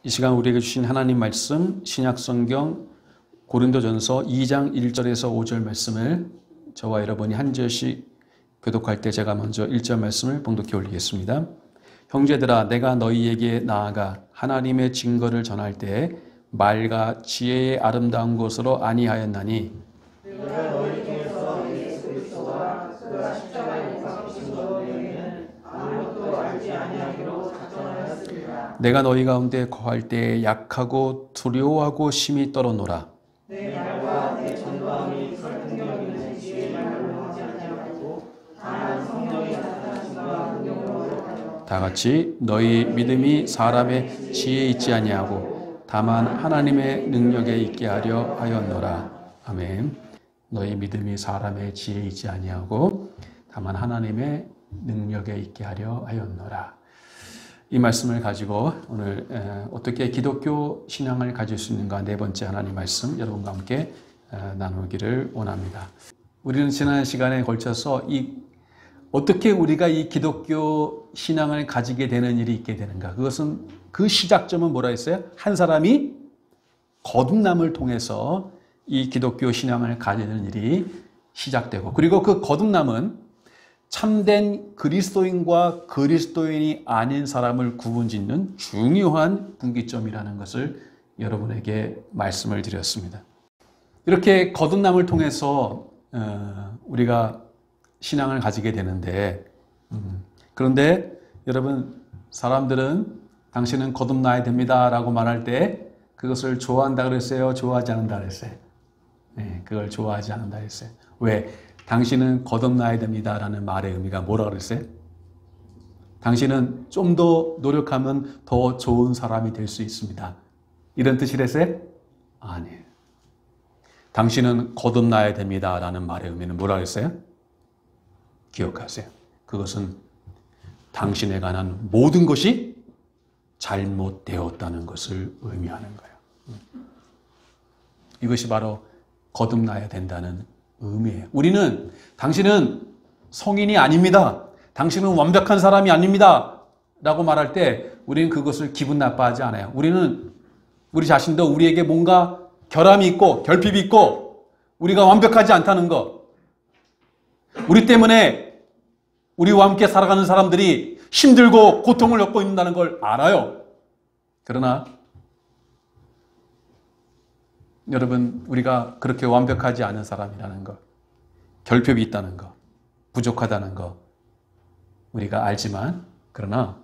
이 시간 우리에게 주신 하나님 말씀 신약성경 고린도전서 2장 1절에서 5절 말씀을 저와 여러분이 한 절씩 교독할 때 제가 먼저 1절 말씀을 봉독해 올리겠습니다. 형제들아 내가 너희에게 나아가 하나님의 증거를 전할 때 말과 지혜의 아름다운 것으로 아니하였나니 내가 너희 중에서 예수 그리스도와 그가 십자가에 못 박히신 것 외에는 아무것도 알지 아니하기로 작정하였습니다. 내가 너희 가운데 거할 때 약하고 두려워하고 심히 떨어노라. 내 말과 내 전도함이 설득력 있는 지혜의 말로 하지 아니하고 다만 성령이 나타나심과 능력으로 하여 다 같이 너희 믿음이 사람의 지혜에 있지 아니하고 다만 하나님의 능력에 있게 하려 하였노라. 아멘. 너희 믿음이 사람의 지혜에 있지 아니하고 다만 하나님의 능력에 있게 하려 하였노라. 이 말씀을 가지고 오늘 어떻게 기독교 신앙을 가질 수 있는가 네 번째 하나님 말씀 여러분과 함께 나누기를 원합니다. 우리는 지난 시간에 걸쳐서 어떻게 우리가 이 기독교 신앙을 가지게 되는 일이 있게 되는가. 그것은 그 시작점은 뭐라 했어요? 한 사람이 거듭남을 통해서 이 기독교 신앙을 가지는 일이 시작되고 그리고 그 거듭남은 참된 그리스도인과 그리스도인이 아닌 사람을 구분짓는 중요한 분기점이라는 것을 여러분에게 말씀을 드렸습니다. 이렇게 거듭남을 통해서 우리가 신앙을 가지게 되는데 그런데 여러분 사람들은 당신은 거듭나야 됩니다 라고 말할 때 그것을 좋아한다 그랬어요? 좋아하지 않는다 그랬어요? 네, 그걸 좋아하지 않는다 그랬어요. 왜? 당신은 거듭나야 됩니다 라는 말의 의미가 뭐라 그랬어요? 당신은 좀 더 노력하면 더 좋은 사람이 될 수 있습니다. 이런 뜻이랬어요? 아니에요. 당신은 거듭나야 됩니다 라는 말의 의미는 뭐라 그랬어요? 기억하세요. 그것은 당신에 관한 모든 것이 잘못되었다는 것을 의미하는 거예요. 이것이 바로 거듭나야 된다는 의미예요. 우리는 당신은 성인이 아닙니다. 당신은 완벽한 사람이 아닙니다. 라고 말할 때 우리는 그것을 기분 나빠하지 않아요. 우리는 우리 자신도 우리에게 뭔가 결함이 있고 결핍이 있고 우리가 완벽하지 않다는 것. 우리 때문에 우리와 함께 살아가는 사람들이 힘들고 고통을 겪고 있다는 걸 알아요. 그러나 여러분 우리가 그렇게 완벽하지 않은 사람이라는 것, 결핍이 있다는 것, 부족하다는 것 우리가 알지만 그러나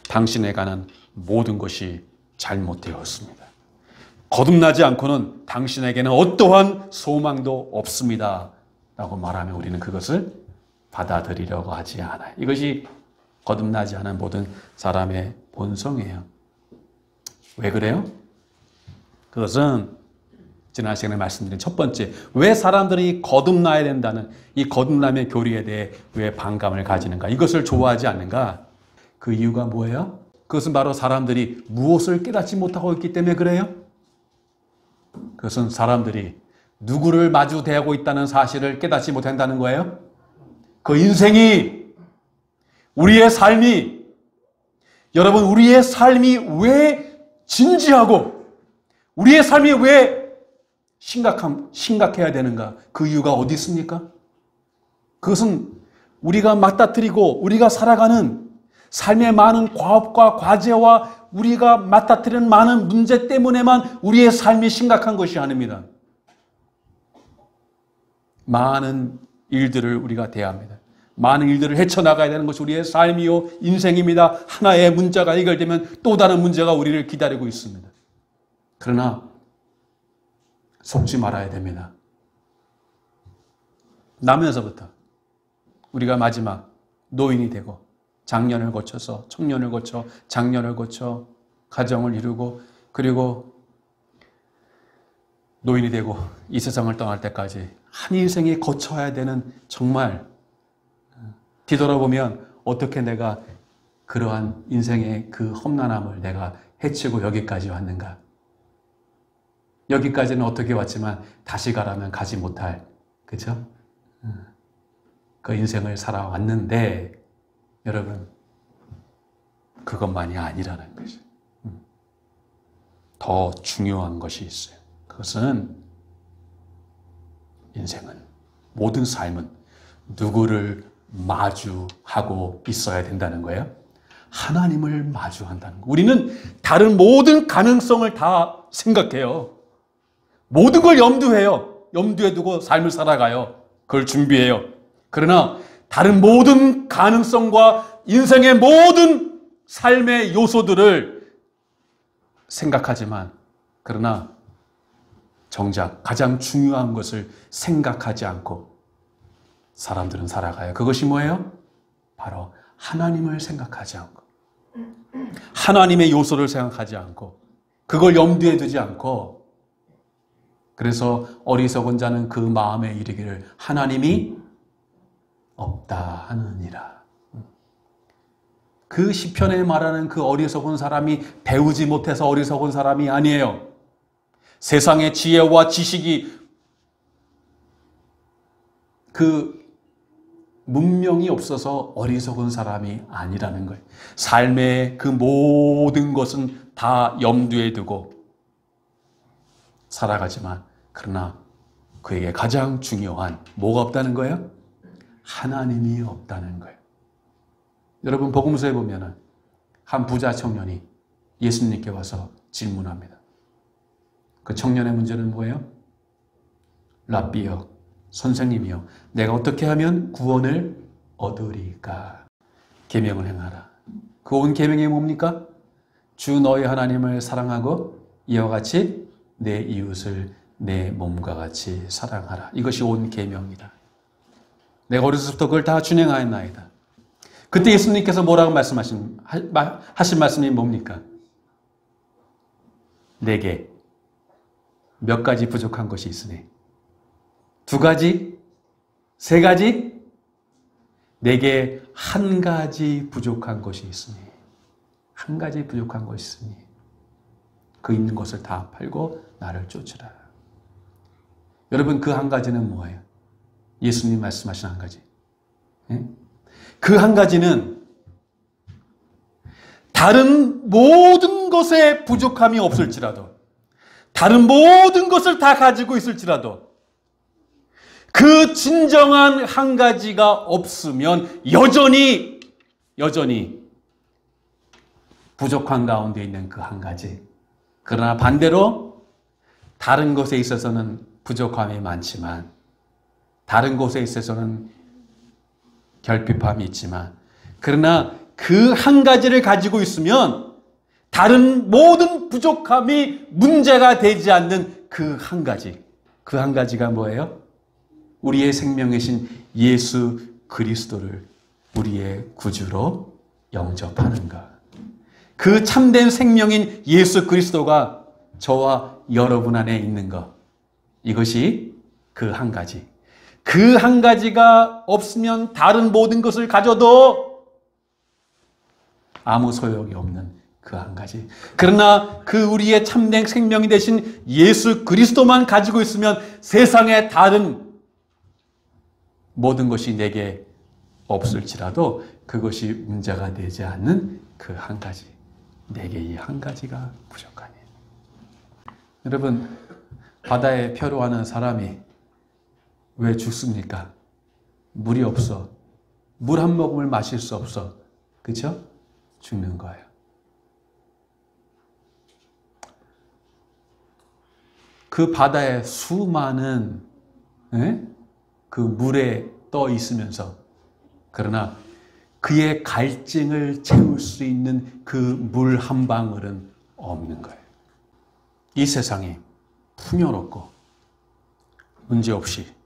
당신에 관한 모든 것이 잘못되었습니다. 거듭나지 않고는 당신에게는 어떠한 소망도 없습니다 라고 말하면 우리는 그것을 받아들이려고 하지 않아요. 이것이 거듭나지 않은 모든 사람의 본성이에요. 왜 그래요? 그것은 지난 시간에 말씀드린 첫 번째, 왜 사람들이 거듭나야 된다는 이 거듭남의 교리에 대해 왜 반감을 가지는가? 이것을 좋아하지 않는가? 그 이유가 뭐예요? 그것은 바로 사람들이 무엇을 깨닫지 못하고 있기 때문에 그래요? 그것은 사람들이 누구를 마주 대하고 있다는 사실을 깨닫지 못한다는 거예요? 그 인생이, 우리의 삶이, 여러분, 우리의 삶이 왜 진지하고, 우리의 삶이 왜 심각해야 되는가? 그 이유가 어디 있습니까? 그것은 우리가 맞닥뜨리고, 우리가 살아가는 삶의 많은 과업과 과제와 우리가 맞닥뜨리는 많은 문제 때문에만 우리의 삶이 심각한 것이 아닙니다. 많은 일들을 우리가 대합니다. 많은 일들을 헤쳐나가야 되는 것이 우리의 삶이요 인생입니다. 하나의 문제가 해결되면 또 다른 문제가 우리를 기다리고 있습니다. 그러나 속지 말아야 됩니다. 나면서부터 우리가 마지막 노인이 되고 장년을 거쳐서 청년을 거쳐 장년을 거쳐 가정을 이루고 그리고 노인이 되고 이 세상을 떠날 때까지 한 인생이 거쳐야 되는 정말 뒤돌아보면 어떻게 내가 그러한 인생의 그 험난함을 내가 헤치고 여기까지 왔는가. 여기까지는 어떻게 왔지만 다시 가라면 가지 못할 그죠? 그 인생을 살아왔는데 여러분 그것만이 아니라는 거죠. 더 중요한 것이 있어요. 그것은 인생은, 모든 삶은 누구를 마주하고 있어야 된다는 거예요. 하나님을 마주한다는 거. 우리는 다른 모든 가능성을 다 생각해요. 모든 걸 염두해요. 염두에 두고 삶을 살아가요. 그걸 준비해요. 그러나 다른 모든 가능성과 인생의 모든 삶의 요소들을 생각하지만, 그러나 정작 가장 중요한 것을 생각하지 않고 사람들은 살아가요. 그것이 뭐예요? 바로 하나님을 생각하지 않고, 하나님의 요소를 생각하지 않고, 그걸 염두에 두지 않고, 그래서 어리석은 자는 그 마음에 이르기를 하나님이 없다 하느니라. 그 시편에 말하는 그 어리석은 사람이 배우지 못해서 어리석은 사람이 아니에요. 세상의 지혜와 지식이, 그 문명이 없어서 어리석은 사람이 아니라는 거예요. 삶의 그 모든 것은 다 염두에 두고 살아가지만, 그러나 그에게 가장 중요한 뭐가 없다는 거예요? 하나님이 없다는 거예요. 여러분, 복음서에 보면은 한 부자 청년이 예수님께 와서 질문합니다. 그 청년의 문제는 뭐예요? 랍비여, 선생님이여, 내가 어떻게 하면 구원을 얻으리까? 계명을 행하라. 그 온 계명이 뭡니까? 주 너희 하나님을 사랑하고 이와 같이 내 이웃을 내 몸과 같이 사랑하라. 이것이 온 계명이다. 내가 어려서부터 그걸 다 준행하였나이다. 그때 예수님께서 뭐라고 하신 말씀이 뭡니까? 내게 몇 가지 부족한 것이 있으니, 2가지? 3가지? 내게 1가지 부족한 것이 있으니, 1가지 부족한 것이 있으니 그 있는 것을 다 팔고 나를 쫓으라. 여러분, 그 1가지는 뭐예요? 예수님 말씀하신 1가지. 그 1가지는 다른 모든 것에 부족함이 없을지라도, 다른 모든 것을 다 가지고 있을지라도, 그 진정한 1가지가 없으면 여전히 부족한 가운데 있는 그 1가지. 그러나 반대로 다른 것에 있어서는 부족함이 많지만, 다른 것에 있어서는 결핍함이 있지만, 그러나 그 1가지를 가지고 있으면 다른 모든 부족함이 문제가 되지 않는 그 1가지. 그 1가지가 뭐예요? 우리의 생명이신 예수 그리스도를 우리의 구주로 영접하는 것. 그 참된 생명인 예수 그리스도가 저와 여러분 안에 있는 것. 이것이 그 1가지. 그 1가지가 없으면 다른 모든 것을 가져도 아무 소용이 없는 그 1가지. 그러나 그 우리의 참된 생명이 되신 예수 그리스도만 가지고 있으면 세상의 다른 모든 것이 내게 없을지라도 그것이 문제가 되지 않는 그 1가지. 내게 이 1가지가 부족하니. 여러분, 바다에 표류하는 사람이 왜 죽습니까? 물이 없어. 물 한 모금을 마실 수 없어. 그렇죠? 죽는 거예요. 그 바다에 수많은 그 물에 떠 있으면서, 그러나 그의 갈증을 채울 수 있는 그 물 한 방울은 없는 거예요. 이 세상이 풍요롭고 문제없이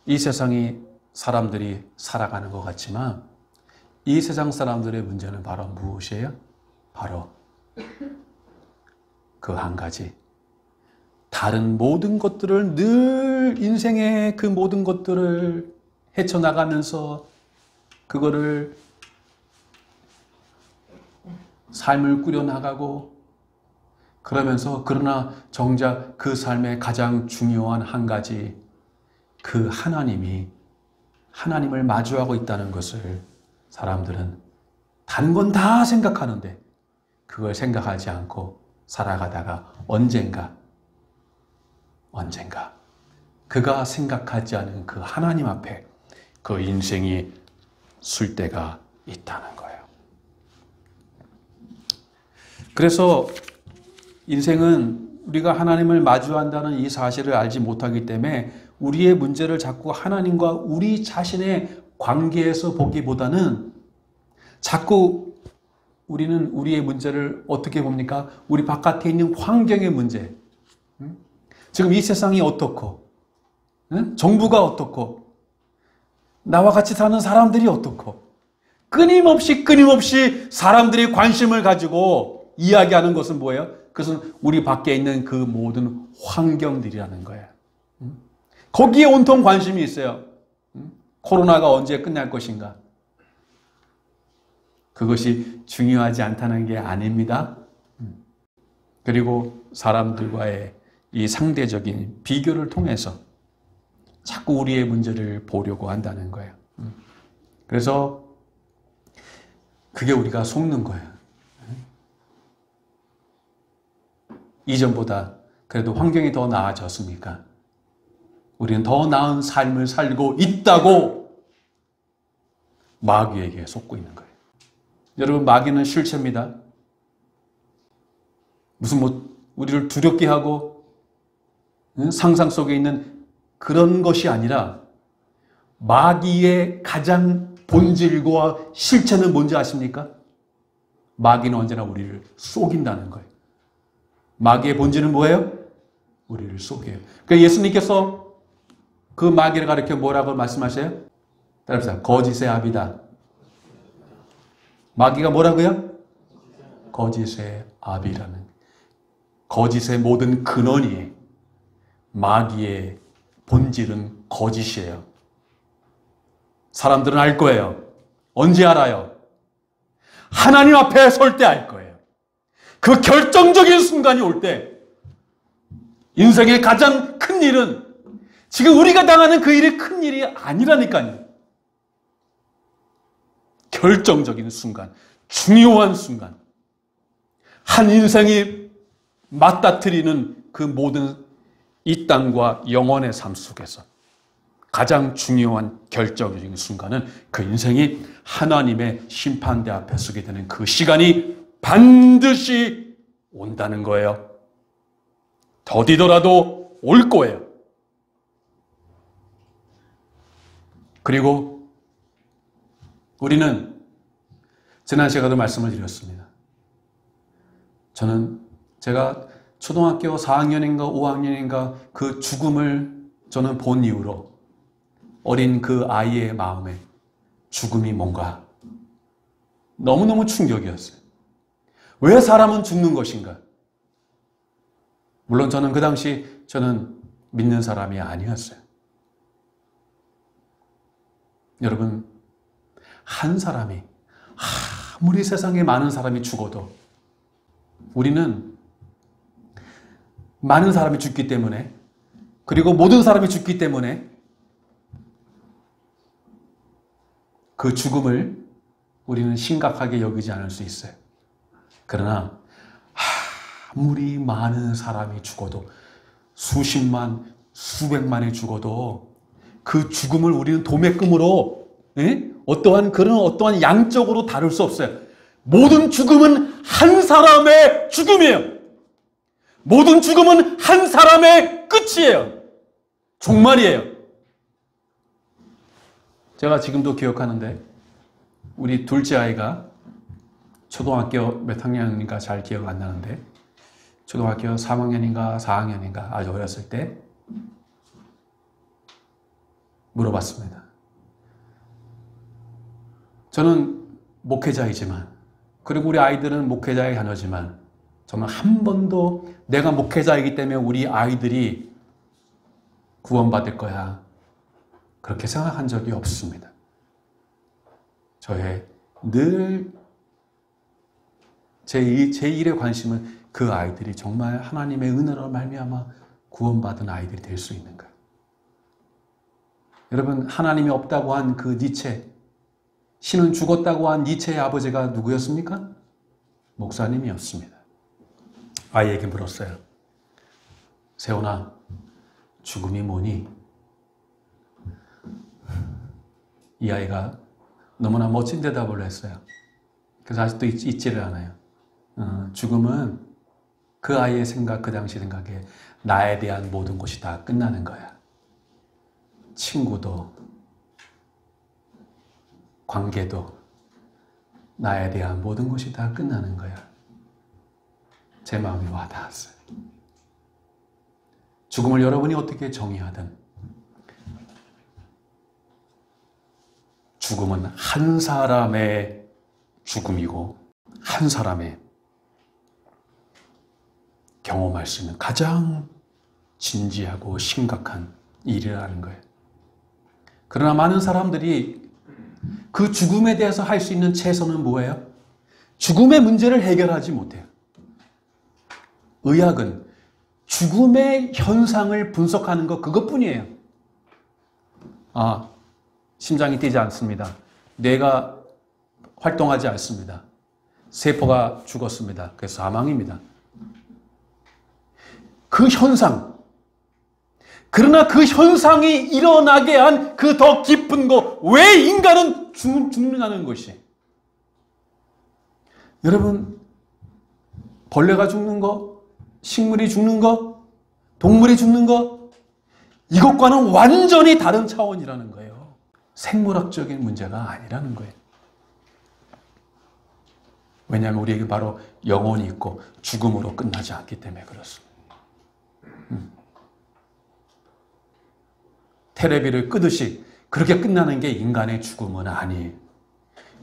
이 세상이 사람들이 살아가는 것 같지만, 이 세상 사람들의 문제는 바로 무엇이에요? 바로 그 1가지. 다른 모든 것들을 늘 인생의 그 모든 것들을 헤쳐나가면서 그거를 삶을 꾸려나가고 그러면서, 그러나 정작 그 삶의 가장 중요한 1가지, 그 하나님을 마주하고 있다는 것을 사람들은 다른 건 다 생각하는데 그걸 생각하지 않고 살아가다가 언젠가 그가 생각하지 않은 그 하나님 앞에 그 인생이 설 때가 있다는 거예요. 그래서 인생은 우리가 하나님을 마주한다는 이 사실을 알지 못하기 때문에 우리의 문제를 자꾸 하나님과 우리 자신의 관계에서 보기보다는 자꾸 우리는 우리의 문제를 어떻게 봅니까? 우리 바깥에 있는 환경의 문제. 지금 이 세상이 어떻고, 정부가 어떻고, 나와 같이 사는 사람들이 어떻고, 끊임없이 사람들이 관심을 가지고 이야기하는 것은 뭐예요? 그것은 우리 밖에 있는 그 모든 환경들이라는 거예요. 거기에 온통 관심이 있어요. 코로나가 언제 끝날 것인가? 그것이 중요하지 않다는 게 아닙니다. 그리고 사람들과의 이 상대적인 비교를 통해서 자꾸 우리의 문제를 보려고 한다는 거예요. 그래서 그게 우리가 속는 거예요. 이전보다 그래도 환경이 더 나아졌습니까? 우리는 더 나은 삶을 살고 있다고 마귀에게 속고 있는 거예요. 여러분, 마귀는 실체입니다. 무슨 우리를 두렵게 하고 상상 속에 있는 그런 것이 아니라 마귀의 가장 본질과 실체는 뭔지 아십니까? 마귀는 언제나 우리를 속인다는 거예요. 마귀의 본질은 뭐예요? 우리를 속여요. 그러니까 예수님께서 그 마귀를 가리켜 뭐라고 말씀하세요? 따라합시다. 거짓의 아비다. 마귀가 뭐라고요? 거짓의 아비라는, 거짓의 모든 근원이, 마귀의 본질은 거짓이에요. 사람들은 알 거예요. 언제 알아요? 하나님 앞에 설 때 알 거예요. 그 결정적인 순간이 올 때, 인생의 가장 큰 일은 지금 우리가 당하는 그 일이 큰 일이 아니라니까요. 결정적인 순간, 중요한 순간, 한 인생이 맞닥뜨리는 그 모든 이 땅과 영원의 삶 속에서 가장 중요한 결정적인 순간은 그 인생이 하나님의 심판대 앞에 서게 되는 그 시간이 반드시 온다는 거예요. 더디더라도 올 거예요. 그리고 우리는 지난 시간에도 말씀을 드렸습니다. 제가 초등학교 4학년인가 5학년인가 그 죽음을 저는 본 이후로 어린 그 아이의 마음에 죽음이 뭔가 너무너무 충격이었어요. 왜 사람은 죽는 것인가? 물론 저는 그 당시 믿는 사람이 아니었어요. 여러분, 한 사람이 아무리 세상에 많은 사람이 죽어도 우리는 많은 사람이 죽기 때문에, 그리고 모든 사람이 죽기 때문에 그 죽음을 우리는 심각하게 여기지 않을 수 있어요. 그러나 아무리 많은 사람이 죽어도, 수십만, 수백만이 죽어도 그 죽음을 우리는 도매금으로 어떠한 양적으로 다룰 수 없어요. 모든 죽음은 한 사람의 죽음이에요. 모든 죽음은 한 사람의 끝이에요. 종말이에요. 제가 지금도 기억하는데 우리 둘째 아이가 초등학교 몇 학년인가 잘 기억 안 나는데 초등학교 3학년인가 4학년인가 아주 어렸을 때 물어봤습니다. 저는 목회자이지만, 그리고 우리 아이들은 목회자의 자녀지만, 저는 한 번도 내가 목회자이기 때문에 우리 아이들이 구원받을 거야, 그렇게 생각한 적이 없습니다. 저의 늘 제 일의 관심은 그 아이들이 정말 하나님의 은혜로 말미암아 구원받은 아이들이 될 수 있는가. 여러분, 하나님이 없다고 한 그 니체, 신은 죽었다고 한 니체의 아버지가 누구였습니까? 목사님이었습니다. 아이에게 물었어요. 세훈아, 죽음이 뭐니? 이 아이가 너무나 멋진 대답을 했어요. 그래서 아직도 잊지를 않아요. 죽음은 그 아이의 생각, 그 당시 생각에 나에 대한 모든 것이 다 끝나는 거야. 친구도, 관계도, 나에 대한 모든 것이 다 끝나는 거야. 제 마음이 와닿았어요. 죽음을 여러분이 어떻게 정의하든 죽음은 한 사람의 죽음이고 한 사람의 경험할 수 있는 가장 진지하고 심각한 일이라는 거예요. 그러나 많은 사람들이 그 죽음에 대해서 할 수 있는 최선은 뭐예요? 죽음의 문제를 해결하지 못해요. 의학은 죽음의 현상을 분석하는 것 그것뿐이에요. 심장이 뛰지 않습니다. 뇌가 활동하지 않습니다. 세포가 죽었습니다. 그래서 사망입니다. 그 현상, 그러나 그 현상이 일어나게 한 그 더 깊은 거, 왜 인간은 죽느냐는 것이. 여러분, 벌레가 죽는 거, 식물이 죽는 거, 동물이 죽는 거, 이것과는 완전히 다른 차원이라는 거예요. 생물학적인 문제가 아니라는 거예요. 왜냐하면 우리에게 바로 영혼이 있고 죽음으로 끝나지 않기 때문에 그렇습니다. 테레비를 끄듯이 그렇게 끝나는 게 인간의 죽음은 아니에요.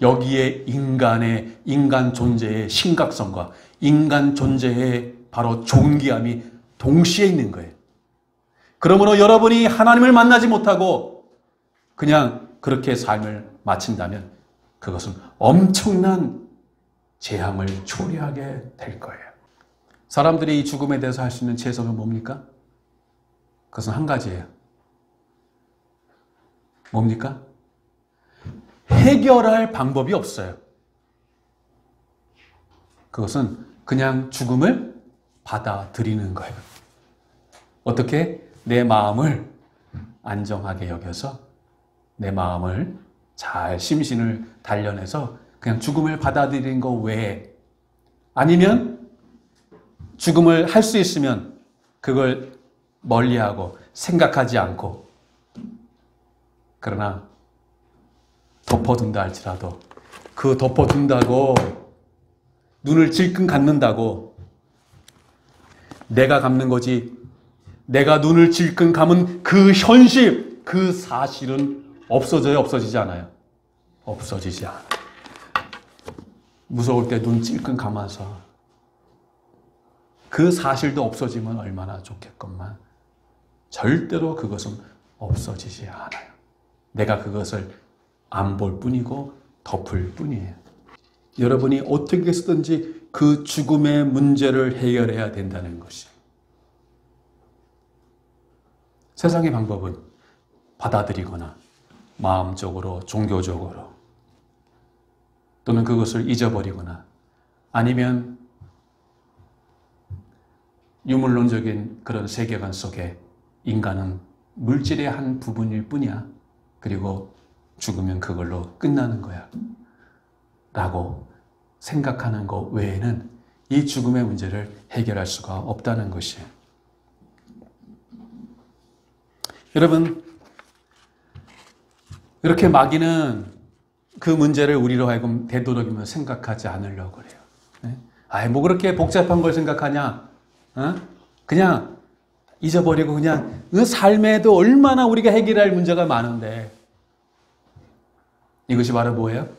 여기에 인간 존재의 심각성과 인간 존재의 바로 존귀함이 동시에 있는 거예요. 그러므로 여러분이 하나님을 만나지 못하고 그냥 그렇게 삶을 마친다면 그것은 엄청난 재앙을 초래하게 될 거예요. 사람들이 이 죽음에 대해서 할 수 있는 최선은 뭡니까? 그것은 한 가지예요. 뭡니까? 해결할 방법이 없어요. 그것은 그냥 죽음을 받아들이는 거예요. 어떻게? 내 마음을 안정하게 여겨서 내 마음을 잘 심신을 단련해서 그냥 죽음을 받아들이는 것 외에, 아니면 죽음을 할 수 있으면 그걸 멀리하고 생각하지 않고, 그러나 덮어둔다 할지라도 그 덮어둔다고 눈을 질끈 감는다고 내가 감는 거지, 내가 눈을 질끈 감은 그 현실, 그 사실은 없어져요? 없어지지 않아요? 없어지지 않아요. 무서울 때 눈 찔끔 감아서 그 사실도 없어지면 얼마나 좋겠건만 절대로 그것은 없어지지 않아요. 내가 그것을 안 볼 뿐이고 덮을 뿐이에요. 여러분이 어떻게 해서든지 그 죽음의 문제를 해결해야 된다는 것이. 세상의 방법은 받아들이거나 마음적으로, 종교적으로, 또는 그것을 잊어버리거나, 아니면 유물론적인 그런 세계관 속에 인간은 물질의 한 부분일 뿐이야. 그리고 죽으면 그걸로 끝나는 거야. 라고 생각하는 것 외에는 이 죽음의 문제를 해결할 수가 없다는 것이에요. 여러분, 이렇게 마귀는 그 문제를 우리로 하여금 되도록이면 생각하지 않으려고 그래요. 뭐 그렇게 복잡한 걸 생각하냐? 그냥 잊어버리고 그냥 그 삶에도 얼마나 우리가 해결할 문제가 많은데. 이것이 바로 뭐예요?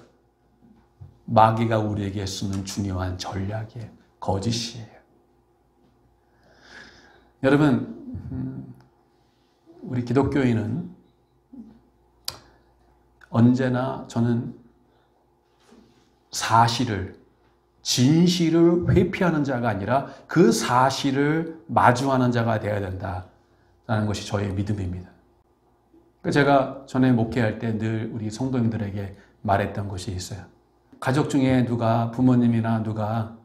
마귀가 우리에게 쓰는 중요한 전략이에요. 거짓이에요. 여러분, 우리 기독교인은 언제나 저는 사실을, 진실을 회피하는 자가 아니라 그 사실을 마주하는 자가 되어야 된다라는 것이 저의 믿음입니다. 제가 전에 목회할 때 늘 우리 성도님들에게 말했던 것이 있어요. 가족 중에 누가, 부모님이나 누가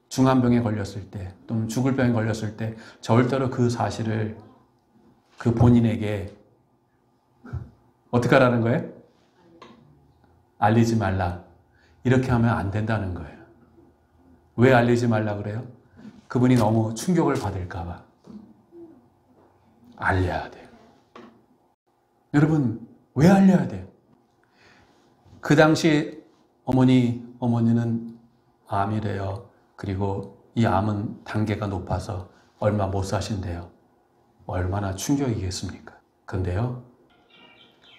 중환병에 걸렸을 때 또는 죽을 병에 걸렸을 때 절대로 그 사실을 그 본인에게 어떻게 하라는 거예요? 알리지 말라. 이렇게 하면 안 된다는 거예요. 왜 알리지 말라 그래요? 그분이 너무 충격을 받을까 봐. 알려야 돼요. 여러분, 왜 알려야 돼요? 그 당시 어머니는 암이래요. 그리고 이 암은 단계가 높아서 얼마 못 사신대요. 얼마나 충격이겠습니까? 근데요,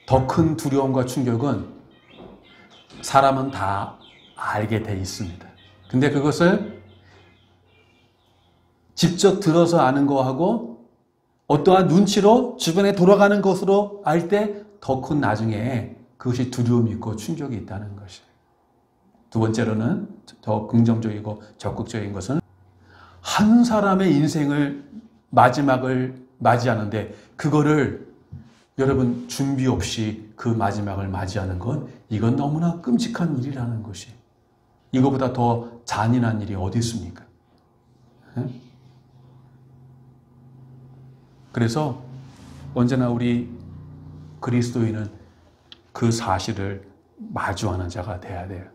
더 큰 두려움과 충격은 사람은 다 알게 돼 있습니다. 근데 그것을 직접 들어서 아는 거하고 어떠한 눈치로 주변에 돌아가는 것으로 알 때 더 큰 나중에 그것이 두려움이 있고 충격이 있다는 것이에요. 두 번째로는 더 긍정적이고 적극적인 것은 한 사람의 인생을 마지막을 맞이하는데 그거를 여러분 준비 없이 그 마지막을 맞이하는 건 이건 너무나 끔찍한 일이라는 것이 이거보다 더 잔인한 일이 어디 있습니까? 그래서 언제나 우리 그리스도인은 그 사실을 마주하는 자가 돼야 돼요.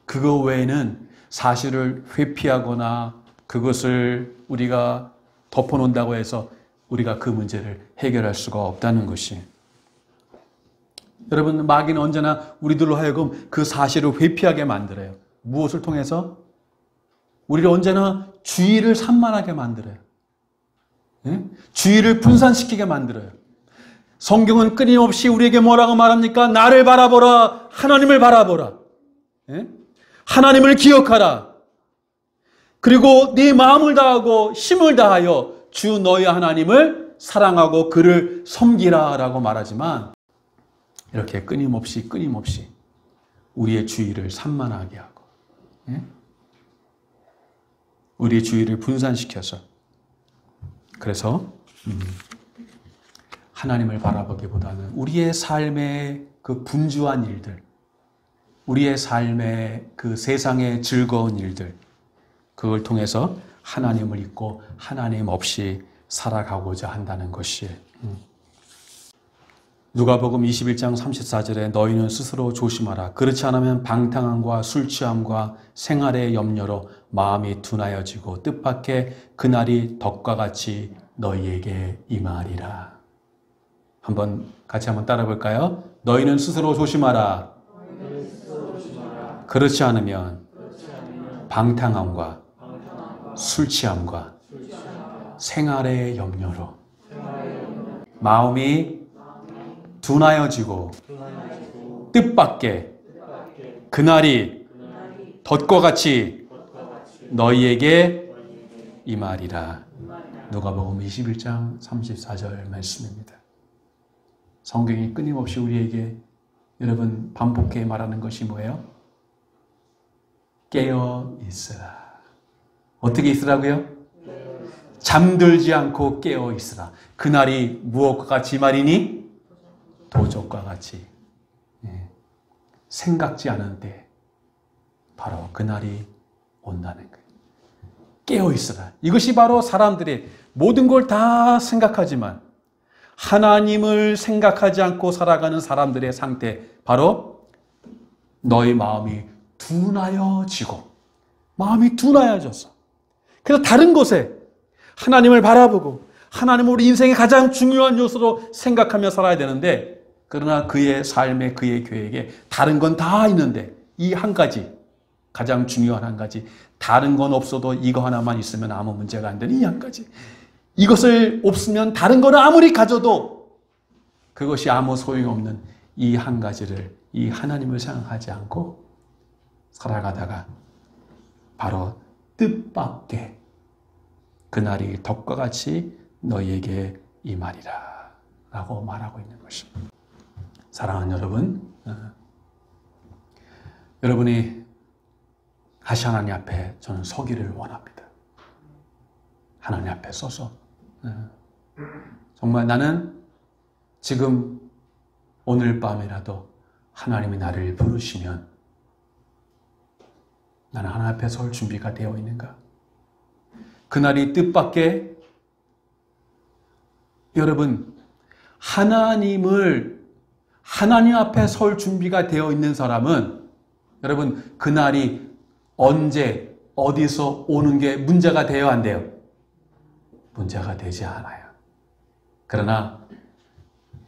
그거 외에는 사실을 회피하거나 그것을 우리가 덮어놓는다고 해서 우리가 그 문제를 해결할 수가 없다는 것이. 여러분, 마귀는 언제나 우리들로 하여금 그 사실을 회피하게 만들어요. 무엇을 통해서? 우리를 언제나 주의를 산만하게 만들어요. 주의를 분산시키게 만들어요. 성경은 끊임없이 우리에게 뭐라고 말합니까? 나를 바라보라. 하나님을 바라보라. 하나님을 기억하라. 그리고 네 마음을 다하고 힘을 다하여 주 너희 하나님을 사랑하고 그를 섬기라 라고 말하지만 이렇게 끊임없이 우리의 주의를 산만하게 하고 우리의 주의를 분산시켜서 그래서 하나님을 바라보기보다는 우리의 삶의 그 분주한 일들, 우리의 삶의 그 세상의 즐거운 일들, 그걸 통해서 하나님을 잊고 하나님 없이 살아가고자 한다는 것이. 누가복음 21장 34절에 너희는 스스로 조심하라. 그렇지 않으면 방탕함과 술 취함과 생활의 염려로 마음이 둔하여지고 뜻밖의 그날이 덕과 같이 너희에게 임하리라. 같이 한번 따라 볼까요? 너희는 스스로 조심하라. 그렇지 않으면 방탕함과 술 취함과 생활의 염려로 마음이 둔하여지고 뜻밖의 그날이 덫과 같이 너희에게 임하리라. 누가복음 21장 34절 말씀입니다. 성경이 끊임없이 우리에게 여러분 반복해 말하는 것이 뭐예요? 깨어 있으라. 어떻게 있으라고요? 잠들지 않고 깨어 있으라. 그날이 무엇과 같이 말이니? 도적과 같이. 생각지 않은 때 바로 그날이 온다는 거예요. 깨어 있으라. 이것이 바로 사람들이 모든 걸 다 생각하지만 하나님을 생각하지 않고 살아가는 사람들의 상태, 바로 너의 마음이 둔하여지고 마음이 둔하여져서 그래서 다른 곳에 하나님을 바라보고 하나님을 우리 인생의 가장 중요한 요소로 생각하며 살아야 되는데 그러나 그의 삶에 그의 계획에 다른 건 다 있는데 이 한 가지 가장 중요한 한 가지 다른 건 없어도 이거 하나만 있으면 아무 문제가 안 되는 이 한 가지 이것을 없으면 다른 거는 아무리 가져도 그것이 아무 소용없는 이 한 가지를 이 하나님을 생각하지 않고 살아가다가 바로 뜻밖의 그날이 덕과 같이 너희에게 임하리라 라고 말하고 있는 것입니다. 사랑하는 여러분, 여러분이 다시 하나님 앞에 저는 서기를 원합니다. 하나님 앞에 서서 정말 나는 지금 오늘 밤이라도 하나님이 나를 부르시면 나는 하나님 앞에 설 준비가 되어 있는가? 그날이 뜻밖의 여러분 하나님 앞에 설 준비가 되어 있는 사람은 여러분 그날이 언제 어디서 오는 게 문제가 되어야 안 돼요? 문제가 되지 않아요. 그러나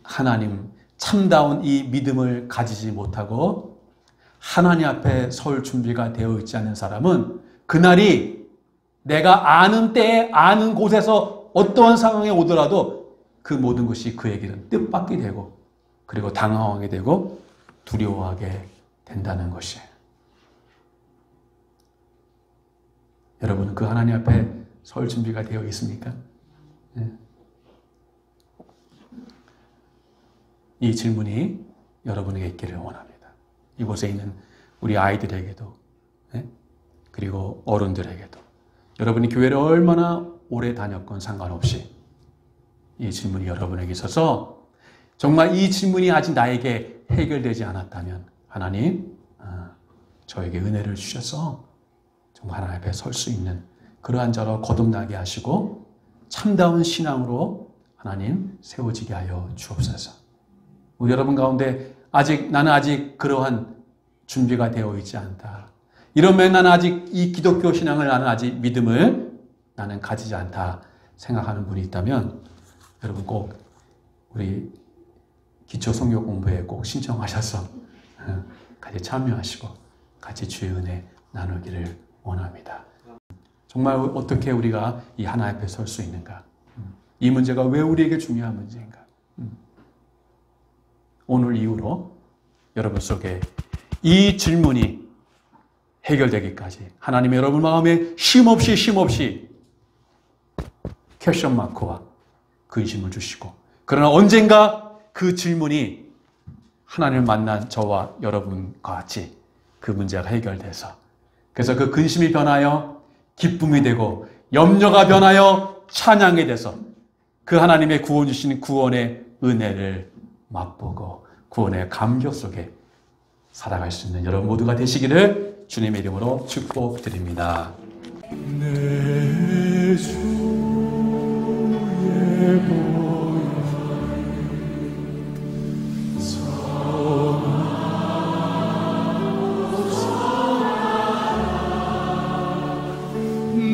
하나님 참다운 이 믿음을 가지지 못하고 하나님 앞에 설 준비가 되어 있지 않은 사람은 그날이 내가 아는 때에 아는 곳에서 어떠한 상황에 오더라도 그 모든 것이 그에게는 뜻밖이 되고 그리고 당황하게 되고 두려워하게 된다는 것이에요. 여러분은 그 하나님 앞에 설 준비가 되어 있습니까? 이 질문이 여러분에게 있기를 원합니다. 이곳에 있는 우리 아이들에게도 그리고 어른들에게도 여러분이 교회를 얼마나 오래 다녔건 상관없이 이 질문이 여러분에게 있어서 정말 이 질문이 아직 나에게 해결되지 않았다면 하나님 저에게 은혜를 주셔서 정말 하나님 앞에 설 수 있는 그러한 자로 거듭나게 하시고 참다운 신앙으로 하나님 세워지게 하여 주옵소서. 우리 여러분 가운데 나는 아직 그러한 준비가 되어 있지 않다. 이러면 나는 아직 이 기독교 신앙을 나는 아직 믿음을 나는 가지지 않다 생각하는 분이 있다면 여러분 꼭 우리 기초 성경 공부에 꼭 신청하셔서 같이 참여하시고 같이 주의 은혜 나누기를 원합니다. 정말 어떻게 우리가 이 하나님 앞에 설 수 있는가? 이 문제가 왜 우리에게 중요한 문제인가? 오늘 이후로 여러분 속에 이 질문이 해결되기까지 하나님이 여러분 마음에 쉼없이 퀘스천 마크와 근심을 주시고 그러나 언젠가 그 질문이 하나님을 만난 저와 여러분과 같이 그 문제가 해결돼서 그래서 그 근심이 변하여 기쁨이 되고 염려가 변하여 찬양이 돼서 그 하나님의 구원 주시는 구원의 은혜를 맛보고 구원의 감격 속에 살아갈 수 있는 여러분 모두가 되시기를 주님의 이름으로 축복드립니다. 내 주의 보혈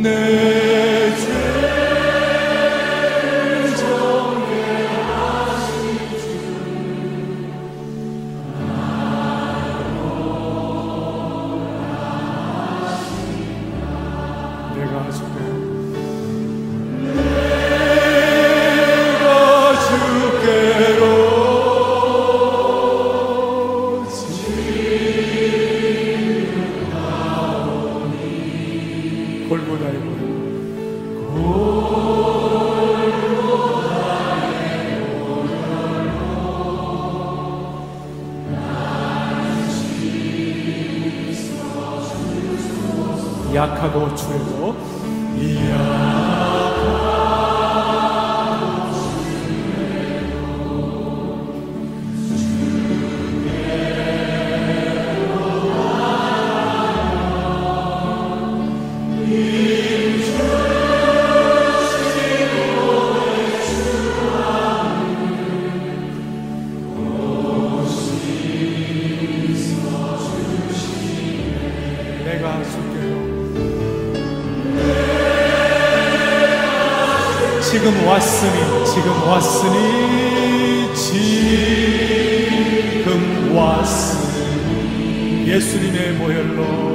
내 죄 정죄하신 주 내가 주께로 지금 나오니 골고다의 약하고 주에도 내가 주께로 지금 왔으니 예수님의 보혈로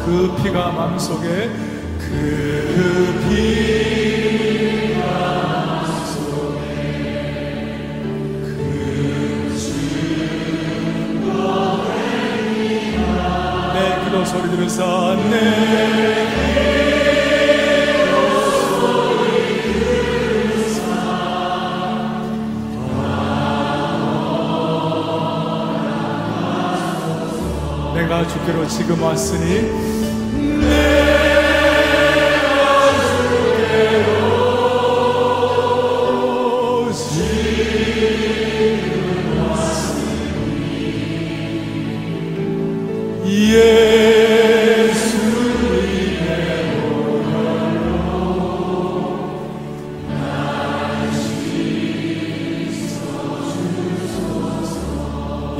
그 피가 마음속에 소리 들으사 내 기도 소리 들으사 내가 주께로 지금 왔으니 내가 주께로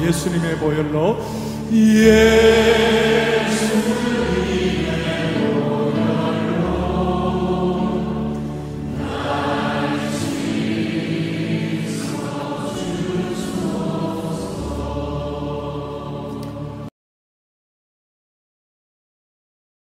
예수님의 보혈로 예수님의